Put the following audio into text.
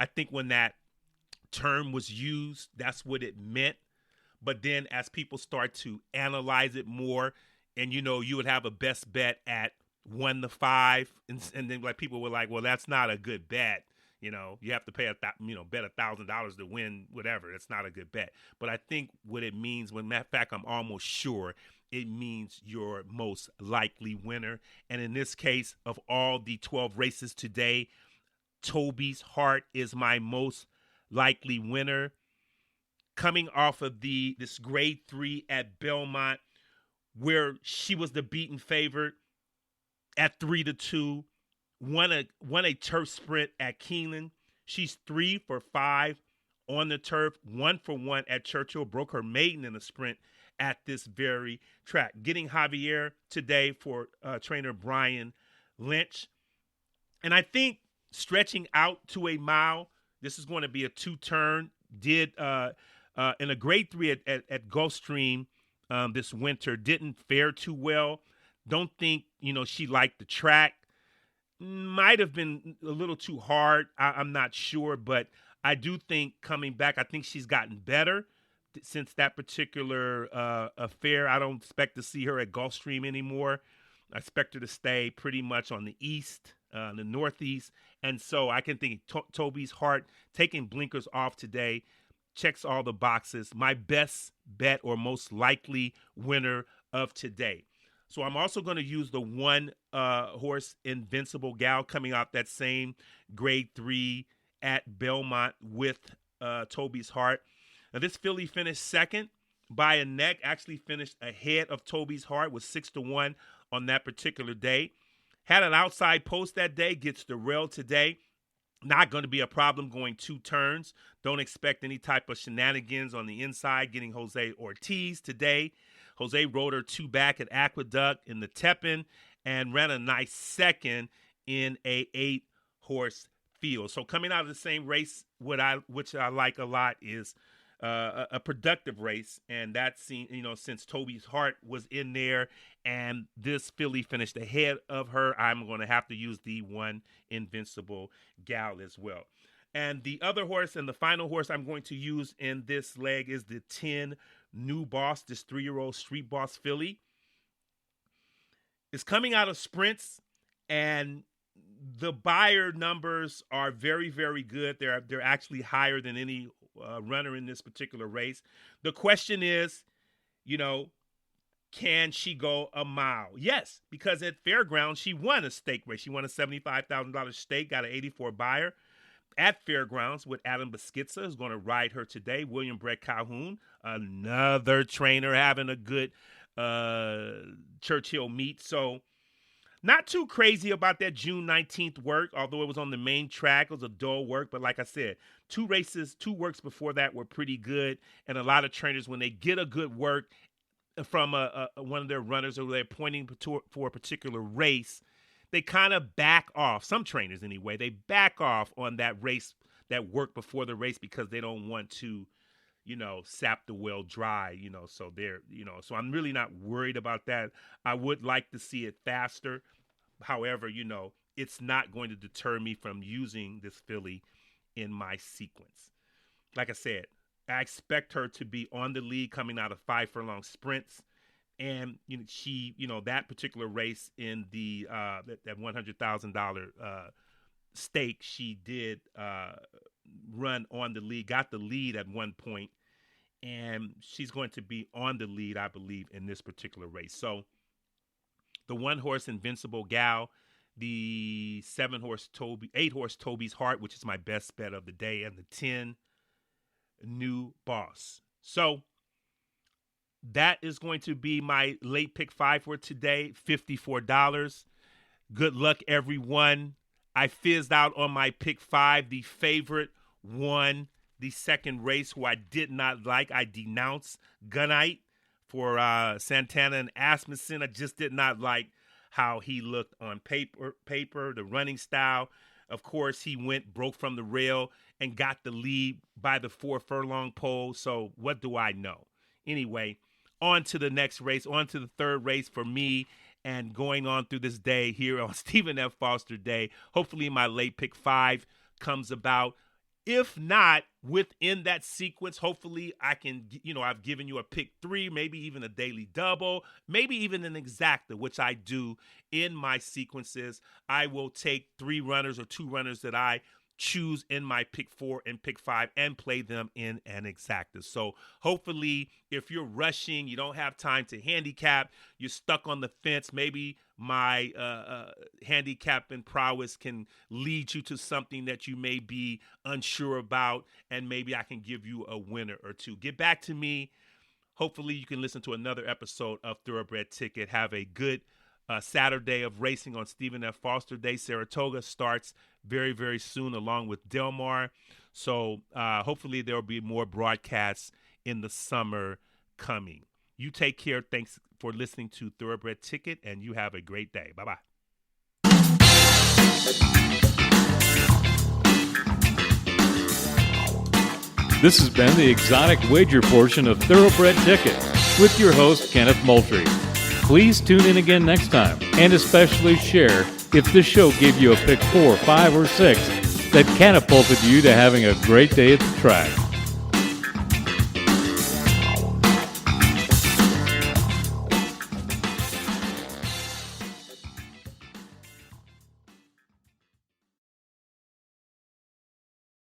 I think when that term was used, that's what it meant. But then as people start to analyze it more, and you would have a best bet at 1 to 5, and then like people were like, well, that's not a good bet. You have to pay bet $1,000 to win whatever. It's not a good bet. But I think what it means, when matter of fact, I'm almost sure it means your most likely winner. And in this case, of all the 12 races today, Toby's Heart is my most likely winner. Coming off of this grade 3 at Belmont, where she was the beaten favorite at 3-2, won a turf sprint at Keeneland. She's 3 for 5 on the turf, 1 for 1 at Churchill, broke her maiden in a sprint at this very track. Getting Javier today for trainer Brian Lynch. And I think stretching out to a mile, this is going to be a 2-turn. Did in a grade 3 at Gulfstream this winter, didn't fare too well. Don't think she liked the track. Might have been a little too hard. I'm not sure, but I do think coming back, I think she's gotten better since that particular affair. I don't expect to see her at Gulfstream anymore. I expect her to stay pretty much on the east, the northeast. And so I can think Toby's Heart, taking blinkers off today, checks all the boxes. My best bet or most likely winner of today. So I'm also going to use the one horse Invincible Gal, coming out that same grade 3 at Belmont with Toby's Heart. Now this filly finished second by a neck, actually finished ahead of Toby's Heart with 6-1 on that particular day. Had an outside post that day, gets derailed today. Not going to be a problem going 2 turns. Don't expect any type of shenanigans on the inside getting Jose Ortiz today. Jose rode her 2 back at Aqueduct in the Tepin and ran a nice second in a 8-horse field. So coming out of the same race, which I like a lot, is a productive race, and that's since Toby's Heart was in there and this filly finished ahead of her, I'm going to have to use the one Invincible Gal as well. And the other horse and the final horse I'm going to use in this leg is the 10 New Boss, this 3-year-old Street Boss filly. It's coming out of sprints, and the buyer numbers are very, very good. They're actually higher than any runner in this particular race. The question is, can she go a mile? Yes, because at Fairgrounds, she won a stake race. She won a $75,000 stake, got an 84 buyer at Fairgrounds with Adam Beschizza, who's going to ride her today. William Brett Calhoun, another trainer, having a good Churchill meet. So not too crazy about that June 19th work, although it was on the main track. It was a dull work, but like I said, 2 works before that were pretty good. And a lot of trainers, when they get a good work from one of their runners, or they're pointing for a particular race, they kind of back off. Some trainers anyway, they back off on that race, that work before the race, because they don't want to, sap the well dry, so so I'm really not worried about that. I would like to see it faster. However, it's not going to deter me from using this filly in my sequence. Like I said, I expect her to be on the lead coming out of 5 furlong sprints. And she, that particular race in the that $100,000 stake, she did run on the lead, got the lead at one point, and she's going to be on the lead, I believe, in this particular race. So the 1-horse Invincible Gal, the 8-horse Toby's Heart, which is my best bet of the day, and the 10 New Boss. So that is going to be my late pick 5 for today, $54. Good luck, everyone. I fizzed out on my pick 5. The favorite won the second race, who I did not like. I denounced Gunite for Santana and Asmussen. I just did not like how he looked on paper, the running style. Of course, he broke from the rail and got the lead by the 4 furlong pole. So what do I know? Anyway, on to the next race, on to the third race for me, and going on through this day here on Stephen F. Foster Day. Hopefully my late pick 5 comes about. If not, within that sequence, hopefully I can, I've given you a pick 3, maybe even a daily double, maybe even an exacta, which I do in my sequences. I will take 3 runners or 2 runners that I choose in my pick 4 and pick 5 and play them in an exacta. So hopefully if you're rushing, you don't have time to handicap, you're stuck on the fence, maybe my handicapping prowess can lead you to something that you may be unsure about, and maybe I can give you a winner or two. Get back to me. Hopefully you can listen to another episode of Thoroughbred Ticket. Have a good Saturday of racing on Stephen F. Foster Day. Saratoga starts very, very soon along with Del Mar. So hopefully there will be more broadcasts in the summer coming. You take care. Thanks for listening to Thoroughbred Ticket, and you have a great day. Bye-bye. This has been the exotic wager portion of Thoroughbred Ticket with your host, Kenneth Moultrie. Please tune in again next time, and especially share if this show gave you a pick 4, 5, or 6 that catapulted you to having a great day at the track.